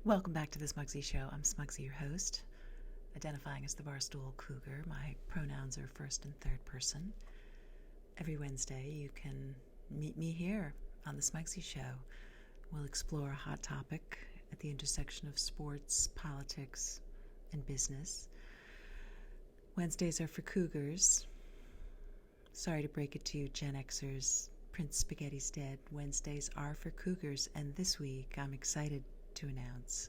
Welcome back to the Smugsy Show. I'm Smugsy, your host, identifying as the Barstool Cougar. My pronouns are first and third person. Every Wednesday, you can meet me here on the Smugsy Show. We'll explore a hot topic at the intersection of sports, politics, and business. Wednesdays are for Cougars. Sorry to break it to you, Gen Xers. Prince Spaghetti's dead. Wednesdays are for Cougars, and this week I'm excited to announce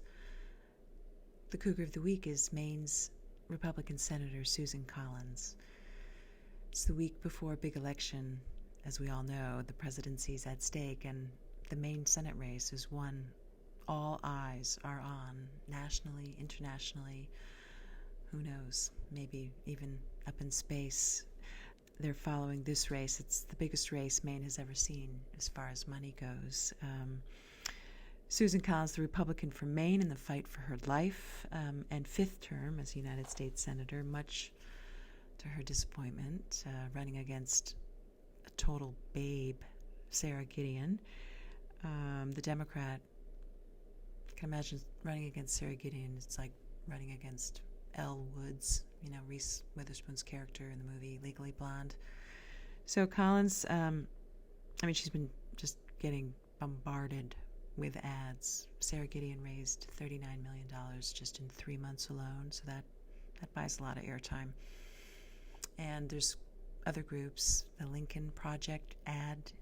the Cougar of the Week is Maine's Republican Senator Susan Collins. It's the week before a big election. As we all know, the presidency's at stake, and the Maine Senate race is one all eyes are on, nationally, internationally. Who knows? Maybe even up in space. They're following this race. It's the biggest race Maine has ever seen as far as money goes. Susan Collins, the Republican from Maine in the fight for her life and fifth term as United States Senator, much to her disappointment, running against a total babe, Sara Gideon. The Democrat, you can imagine running against Sara Gideon. It's like running against Elle Woods, Reese Witherspoon's character in the movie Legally Blonde. So Collins, she's been just getting bombarded with ads. Sara Gideon raised $39 million just in 3 months alone, so that buys a lot of airtime. And there's other groups, the Lincoln Project ad.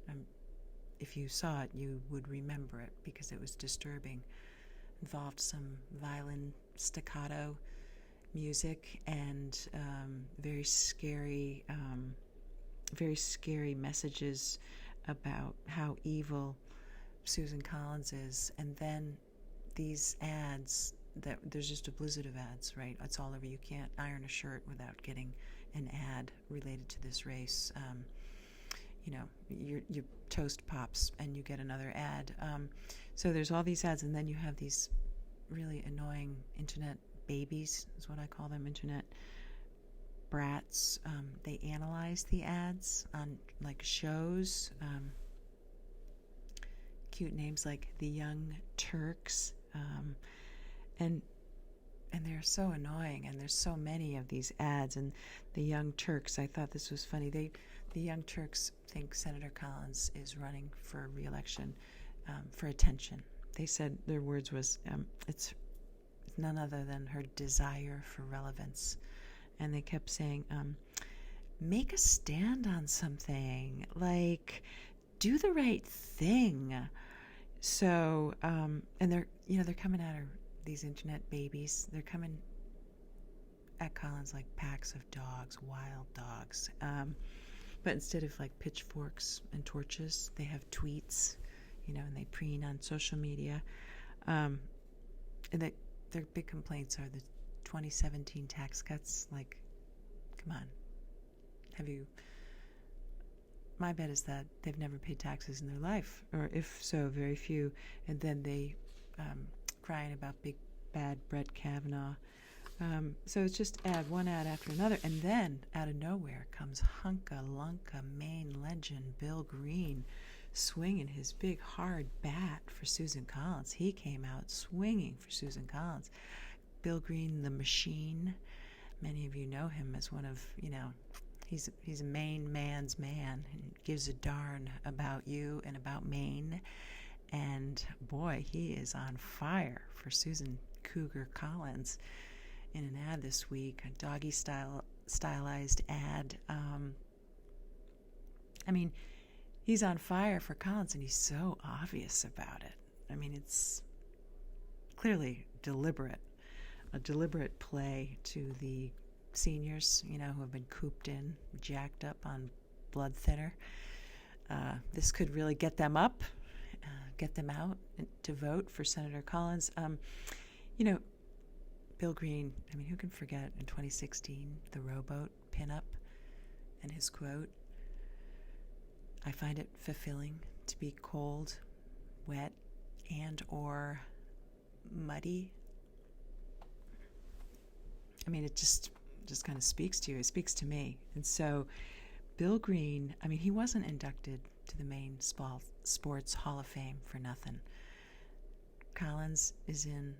If you saw it, you would remember it because it was disturbing. Involved some violin staccato music and very scary messages about how evil Susan Collins is. And then these ads, that there's just a blizzard of ads, right? It's all over. You can't iron a shirt without getting an ad related to this race. Your toast pops and you get another ad. So there's all these ads, and then you have these really annoying internet babies, is what I call them, internet brats. They analyze the ads on like shows. Cute names like the Young Turks, and they're so annoying, and there's so many of these ads. And the Young Turks, I thought this was funny. The Young Turks think Senator Collins is running for re-election for attention. They said, their words was, it's none other than her desire for relevance. And they kept saying, make a stand on something, like do the right thing. So, and they're coming at her, these internet babies. They're coming at Collins like packs of dogs, wild dogs. But instead of like pitchforks and torches, they have tweets, and they preen on social media. And their big complaints are the 2017 tax cuts. Like, come on, my bet is that they've never paid taxes in their life, or if so, very few. And then they crying about big bad Brett Kavanaugh. So it's just one ad after another. And then out of nowhere comes hunka-lunka Maine legend Bill Green swinging his big hard bat for Susan Collins. He came out swinging for Susan Collins. Bill Green, the machine. Many of you know him as one of, he's a Maine man's man and gives a darn about you and about Maine. And boy, he is on fire for Susan Cougar Collins in an ad this week, a doggy stylized ad. He's on fire for Collins, and he's so obvious about it. It's clearly a deliberate play to the seniors, who have been cooped in, jacked up on blood thinner. This could really get them up, get them out to vote for Senator Collins. Bill Green, who can forget in 2016 the rowboat pinup and his quote, "I find it fulfilling to be cold, wet, and or muddy." It just kind of speaks to you. It speaks to me. And so Bill Green, he wasn't inducted to the Maine Sports Hall of Fame for nothing. Collins is in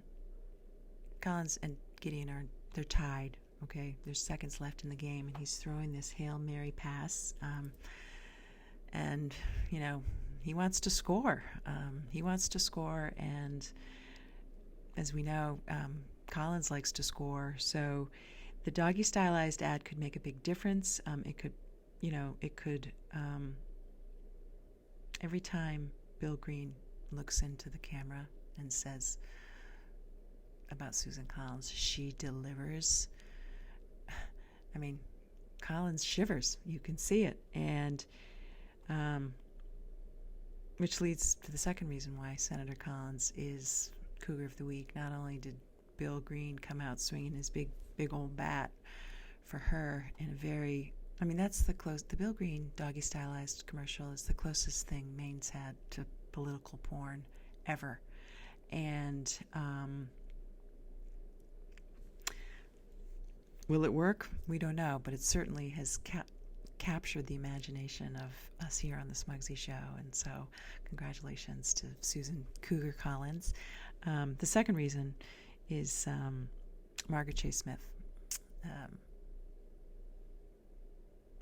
Collins and Gideon they're tied. Okay, there's seconds left in the game, and he's throwing this Hail Mary pass, and he wants to score. And as we know, Collins likes to score. So the doggy stylized ad could make a big difference. It could. Every time Bill Green looks into the camera and says about Susan Collins, she delivers. I mean, Collins shivers. You can see it. And which leads to the second reason why Senator Collins is Cougar of the Week. Not only did Bill Green come out swinging his big old bat for her in a very, that's the Bill Green doggy stylized commercial is the closest thing Maine's had to political porn ever. And will it work? We don't know, but it certainly has captured the imagination of us here on the Smugsy Show. And so congratulations to Susan Cougar Collins. The second reason is Margaret Chase Smith.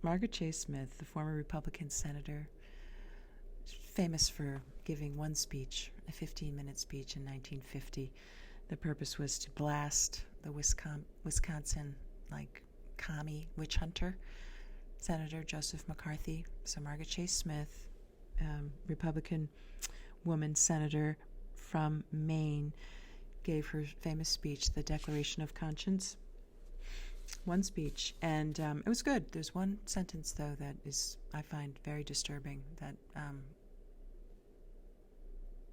Margaret Chase Smith, the former Republican senator, famous for giving one speech, a 15-minute speech in 1950. The purpose was to blast the Wisconsin, commie witch hunter, Senator Joseph McCarthy. So Margaret Chase Smith, Republican woman senator from Maine, gave her famous speech, the Declaration of Conscience. One speech, and it was good. There's one sentence, though, that I find very disturbing, that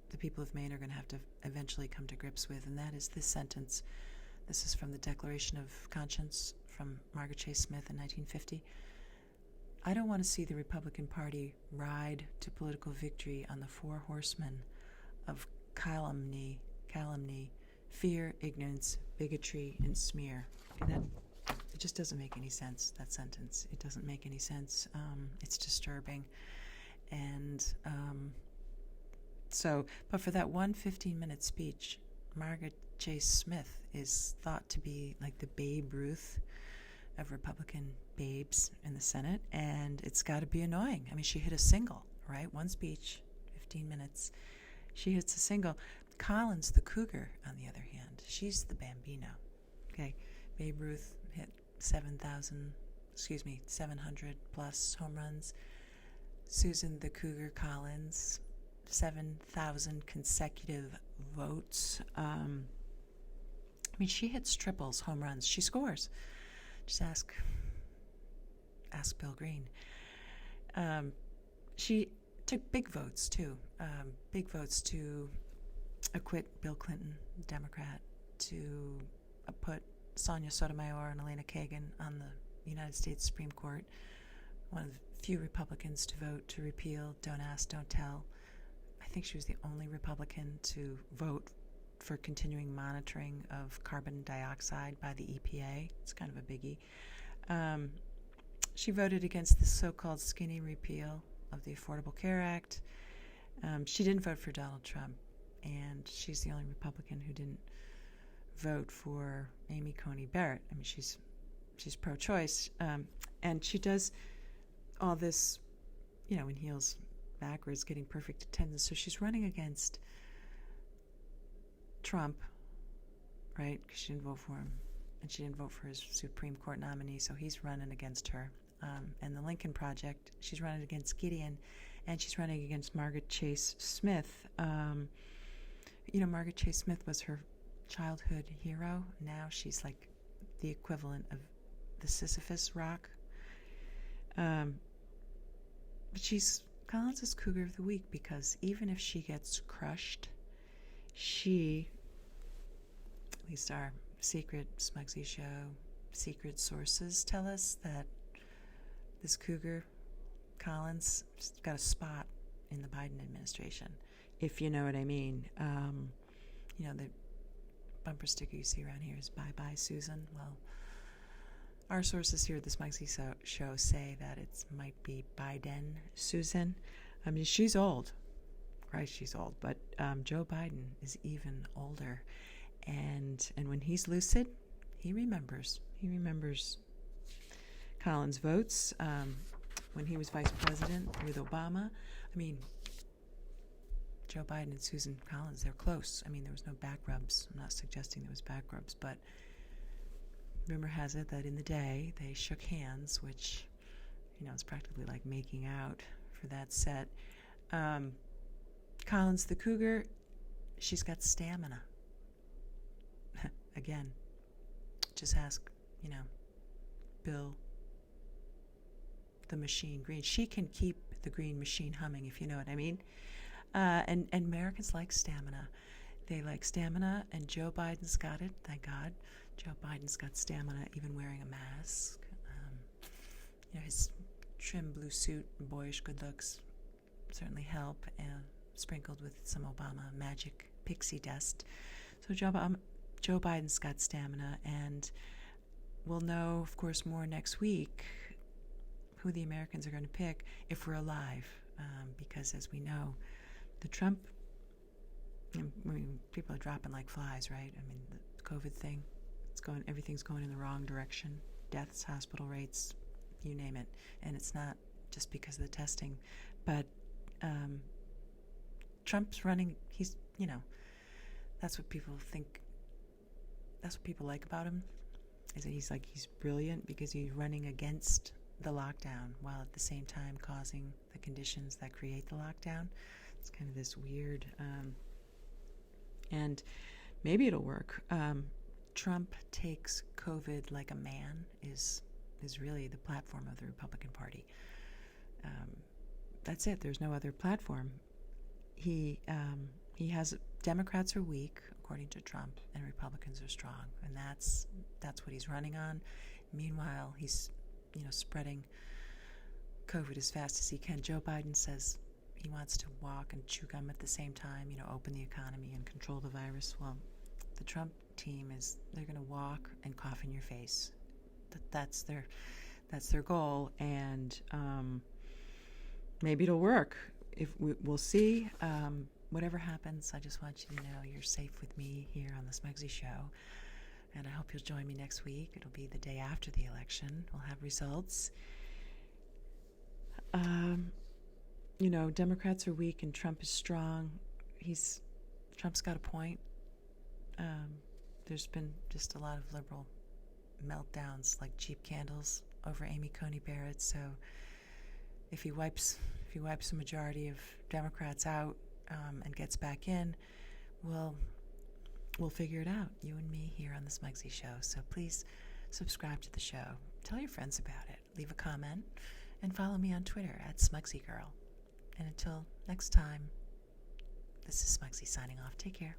the people of Maine are going to have to eventually come to grips with, and that is this sentence. This is from the Declaration of Conscience from Margaret Chase Smith in 1950. I don't want to see the Republican Party ride to political victory on the four horsemen of calumny, fear, ignorance, bigotry, and smear. Okay, it just doesn't make any sense, that sentence. It doesn't make any sense. It's disturbing. And but for that one 15-minute speech, Margaret Chase Smith is thought to be like the Babe Ruth of Republican babes in the Senate, and it's got to be annoying. She hit a single, right? One speech, 15 minutes. She hits a single. Collins, the Cougar, on the other hand, she's the Bambino. Okay, Babe Ruth hit 700 plus home runs. Susan the Cougar Collins, 7,000 consecutive votes. She hits triples, home runs. She scores. Just ask Bill Green. She took big votes too. Big votes to acquit Bill Clinton, Democrat, to put Sonia Sotomayor and Elena Kagan on the United States Supreme Court. One of the few Republicans to vote to repeal Don't Ask, Don't Tell. I think she was the only Republican to vote for continuing monitoring of carbon dioxide by the EPA. It's kind of a biggie. She voted against the so-called skinny repeal of the Affordable Care Act. She didn't vote for Donald Trump, and she's the only Republican who didn't vote for Amy Coney Barrett. She's pro-choice, and she does all this, in heels backwards, getting perfect attendance. So she's running against Trump, right? Because she didn't vote for him, and she didn't vote for his Supreme Court nominee, so he's running against her. And the Lincoln Project, she's running against Gideon, and she's running against Margaret Chase Smith. Margaret Chase Smith was her childhood hero. Now she's like the equivalent of the Sisyphus rock. But she's Collins' Cougar of the Week because even if she gets crushed, she, at least our secret Smugsy Show secret sources tell us that this Cougar, Collins, got a spot in the Biden administration, if you know what I mean. The bumper sticker you see around here is "Bye-bye, Susan." Well, our sources here at the Smugsy Show say that it might be Biden Susan. She's old, right? She's old, but Joe Biden is even older. And when he's lucid, he remembers. He remembers Collins' votes when he was vice president with Obama. I mean, Joe Biden and Susan Collins, they're close. I mean, there was no back rubs. I'm not suggesting there was back rubs, but rumor has it that in the day they shook hands, which, it's practically like making out for that set. Collins the Cougar, she's got stamina. Again, just ask, Bill the Machine Green. She can keep the green machine humming, if you know what I mean. And Americans like stamina. They like stamina, and Joe Biden's got it, thank God. Joe Biden's got stamina, even wearing a mask. His trim blue suit and boyish good looks certainly help, and sprinkled with some Obama magic pixie dust. So Joe Biden's got stamina, and we'll know, of course, more next week who the Americans are going to pick if we're alive, because as we know, the Trump, people are dropping like flies, right? I mean, the COVID thing, everything's going in the wrong direction. Deaths, hospital rates, you name it. And it's not just because of the testing, but Trump's running, he's, that's what people think, that's what people like about him, is that he's brilliant because he's running against the lockdown while at the same time causing the conditions that create the lockdown. It's kind of this weird, and maybe it'll work. Trump takes COVID like a man is really the platform of the Republican Party. That's it. There's no other platform. He has Democrats are weak, according to Trump, and Republicans are strong, and that's what he's running on. Meanwhile, he's spreading COVID as fast as he can. Joe Biden says he wants to walk and chew gum at the same time, open the economy and control the virus. Well, the Trump team they're going to walk and cough in your face. That's their goal, and maybe it'll work. We'll see. Whatever happens, I just want you to know you're safe with me here on the Smugsy Show, and I hope you'll join me next week. It'll be the day after the election. We'll have results. Democrats are weak and Trump is strong. Trump's got a point. There's been just a lot of liberal meltdowns like cheap candles over Amy Coney Barrett. So if he wipes the majority of Democrats out and gets back in, we'll figure it out, you and me here on the Smugsy Show. So please subscribe to the show. Tell your friends about it. Leave a comment and follow me on Twitter @SmugsyGirl. And until next time, this is Smugsy signing off. Take care.